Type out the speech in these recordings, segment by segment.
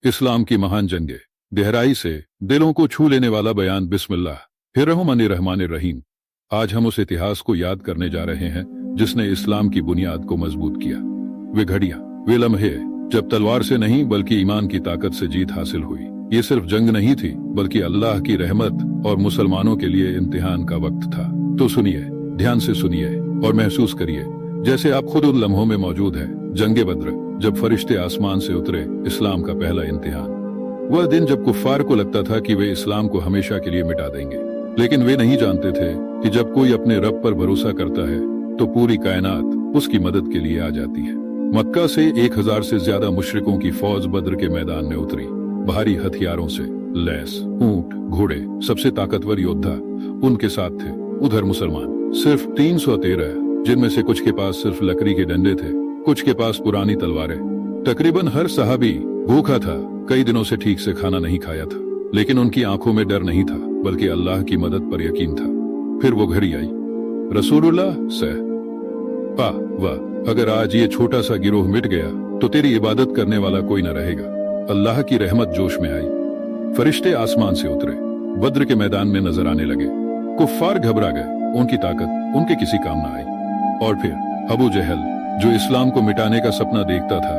इस्लाम की महान जंगें, गहराई से दिलों को छू लेने वाला बयान बिस्मिल्लाह फिर रहमान रहीम। आज हम उस इतिहास को याद करने जा रहे हैं जिसने इस्लाम की बुनियाद को मजबूत किया। वे घड़ियां, वे लम्हे जब तलवार से नहीं बल्कि ईमान की ताकत से जीत हासिल हुई। ये सिर्फ जंग नहीं थी बल्कि अल्लाह की रहमत और मुसलमानों के लिए इम्तिहान का वक्त था। तो सुनिए, ध्यान से सुनिए और महसूस करिए जैसे आप खुद उन लम्हों में मौजूद है। जंगे बद्र, जब फरिश्ते आसमान से उतरे, इस्लाम का पहला इम्तिहान। वह दिन जब कुफ्फार को लगता था कि वे इस्लाम को हमेशा के लिए मिटा देंगे, लेकिन वे नहीं जानते थे कि जब कोई अपने रब पर भरोसा करता है तो पूरी कायनात उसकी मदद के लिए आ जाती है। मक्का से 1000 से ज्यादा मुशरिकों की फौज बद्र के मैदान में उतरी, भारी हथियारों से लैस, ऊंट, घोड़े, सबसे ताकतवर योद्धा उनके साथ थे। उधर मुसलमान सिर्फ 313, जिनमें से कुछ के पास सिर्फ लकड़ी के डंडे थे, कुछ के पास पुरानी तलवारें। तकरीबन हर सहाबी भूखा था, कई दिनों से ठीक से खाना नहीं खाया था, लेकिन उनकी आंखों में डर नहीं था बल्कि अल्लाह की मदद पर यकीन था। फिर वो घड़ी आई, रसूलुल्लाह से वाह, अगर आज ये छोटा सा गिरोह मिट गया तो तेरी इबादत करने वाला कोई न रहेगा। अल्लाह की रहमत जोश में आई, फरिश्ते आसमान से उतरे, बद्र के मैदान में नजर आने लगे। कुफ्फार घबरा गए, उनकी ताकत उनके किसी काम न आई। और फिर अबू जहल, जो इस्लाम को मिटाने का सपना देखता था,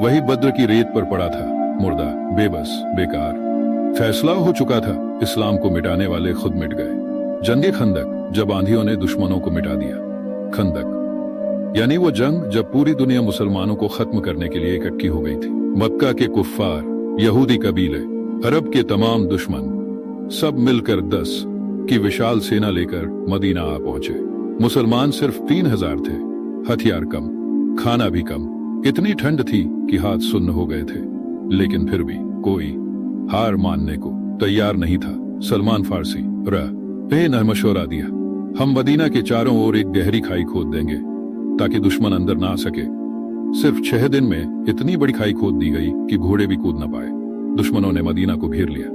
वही बद्र की रेत पर पड़ा था, मुर्दा, बेबस, बेकार। फैसला हो चुका था, इस्लाम को मिटाने वाले खुद मिट गए। जंगे खंदक, जब आंधियों ने दुश्मनों को मिटा दिया। खंदक यानी वो जंग जब पूरी दुनिया मुसलमानों को खत्म करने के लिए इकट्ठी हो गई थी। मक्का के कुफ्फार, यहूदी कबीले, अरब के तमाम दुश्मन सब मिलकर 10 की विशाल सेना लेकर मदीना आ पहुंचे। मुसलमान सिर्फ 3000 थे, हथियार कम, खाना भी कम। इतनी ठंड थी कि हाथ सुन्न हो गए थे, लेकिन फिर भी कोई हार मानने को तैयार नहीं था। सलमान फारसी ने मशवरा दिया, हम मदीना के चारों ओर एक गहरी खाई खोद देंगे ताकि दुश्मन अंदर ना आ सके। सिर्फ 6 दिन में इतनी बड़ी खाई खोद दी गई कि घोड़े भी कूद न पाए। दुश्मनों ने मदीना को घेर लिया।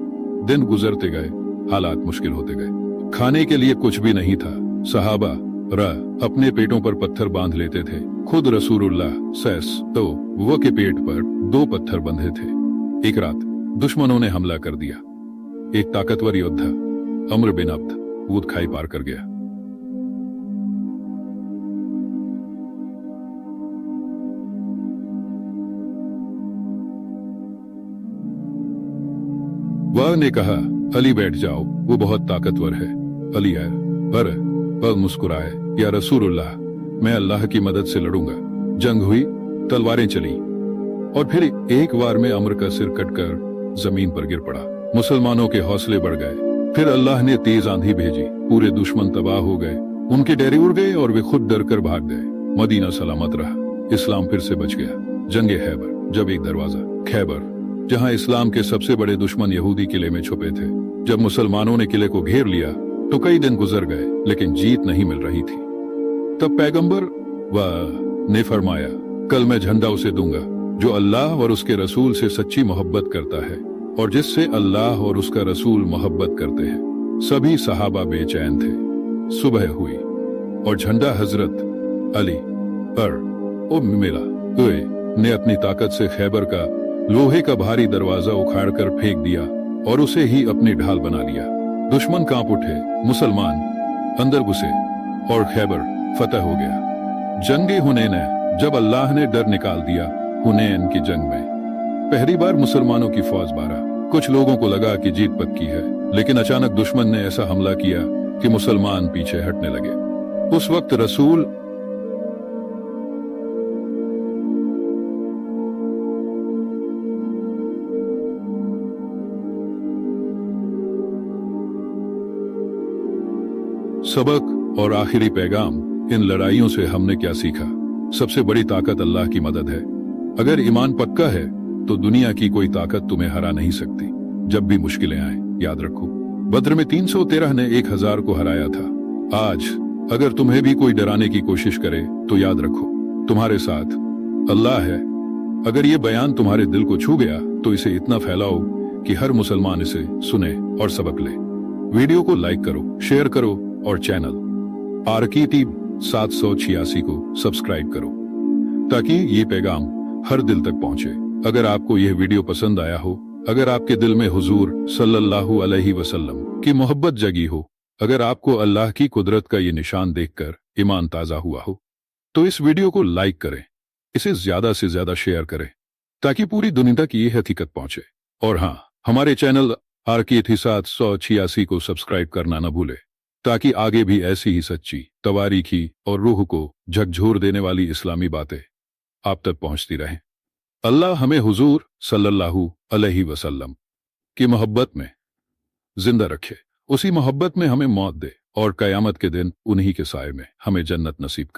दिन गुजरते गए, हालात मुश्किल होते गए। खाने के लिए कुछ भी नहीं था। सहाबा अपने पेटों पर पत्थर बांध लेते थे। खुद रसूलुल्लाह तो वो के पेट पर 2 पत्थर बंधे थे। एक रात दुश्मनों ने हमला कर दिया। एक ताकतवर योद्धा, अम्र बिन अब्द, वो खाई पार कर गया। वह ने कहा, अली बैठ जाओ, वो बहुत ताकतवर है। अली आया पर मुस्कुराए, या रसूलुल्लाह, मैं अल्लाह की मदद से लड़ूंगा। जंग हुई, तलवारें चली, और फिर एक बार में अम्र का सिर कटकर जमीन पर गिर पड़ा। मुसलमानों के हौसले बढ़ गए। फिर अल्लाह ने तेज आंधी भेजी, पूरे दुश्मन तबाह हो गए। उनके डेरे उड़ गए और वे खुद डर कर भाग गए। मदीना सलामत रहा, इस्लाम फिर से बच गया। जंगे खैबर, जब एक दरवाजा खैबर, जहां इस्लाम के सबसे बड़े दुश्मन यहूदी किले में छुपे थे, जब मुसलमानों ने किले को घेर लिया तो कई दिन गुजर गए, लेकिन जीत नहीं मिल रही थी। तब पैगंबर ने फरमाया, कल मैं झंडा उसे दूंगा जो अल्लाह और उसके रसूल से सच्ची मोहब्बत करता है और जिससे अल्लाह और उसका रसूल मोहब्बत करते हैं। सभी सहाबा बेचैन थे। सुबह हुई और झंडा हजरत अली मिला ने अपनी ताकत से खैबर का लोहे का भारी दरवाजा उखाड़कर फेंक दिया और उसे ही अपनी ढाल बना लिया। दुश्मन कांप उठे, मुसलमान अंदर घुसे और खैबर फतह हो गया। जंगे हुनैन, जब अल्लाह ने डर निकाल दिया। हुनैन की जंग में पहली बार मुसलमानों की फौज बारा। कुछ लोगों को लगा कि जीत पक्की है, लेकिन अचानक दुश्मन ने ऐसा हमला किया कि मुसलमान पीछे हटने लगे। उस वक्त रसूल सबक और आखिरी पैगाम, इन लड़ाइयों से हमने क्या सीखा? सबसे बड़ी ताकत अल्लाह की मदद है। अगर ईमान पक्का है तो दुनिया की कोई ताकत तुम्हें हरा नहीं सकती। जब भी मुश्किलें आए, याद रखो, बद्र में 313 ने 1000 को हराया था। आज अगर तुम्हें भी कोई डराने की कोशिश करे तो याद रखो, तुम्हारे साथ अल्लाह है। अगर ये बयान तुम्हारे दिल को छू गया तो इसे इतना फैलाओ कि हर मुसलमान इसे सुने और सबक ले। वीडियो को लाइक करो, शेयर करो और चैनल आरकीटी 786 को सब्सक्राइब करो ताकि ये पैगाम हर दिल तक पहुंचे। अगर आपको यह वीडियो पसंद आया हो, अगर आपके दिल में हुजूर सल्लल्लाहु अलैहि वसल्लम की मोहब्बत जगी हो, अगर आपको अल्लाह की कुदरत का ये निशान देखकर ईमान ताजा हुआ हो, तो इस वीडियो को लाइक करें, इसे ज्यादा से ज्यादा शेयर करें, ताकि पूरी दुनिया तक ये हकीकत पहुंचे। और हाँ, हमारे चैनल आरके 786 को सब्सक्राइब करना न भूले, ताकि आगे भी ऐसी ही सच्ची, तवारीखी और रूह को झकझोर देने वाली इस्लामी बातें आप तक पहुंचती रहें। अल्लाह हमें हुजूर सल्लल्लाहु अलैहि वसल्लम की मोहब्बत में जिंदा रखे, उसी मोहब्बत में हमें मौत दे और कयामत के दिन उन्हीं के साए में हमें जन्नत नसीब करे।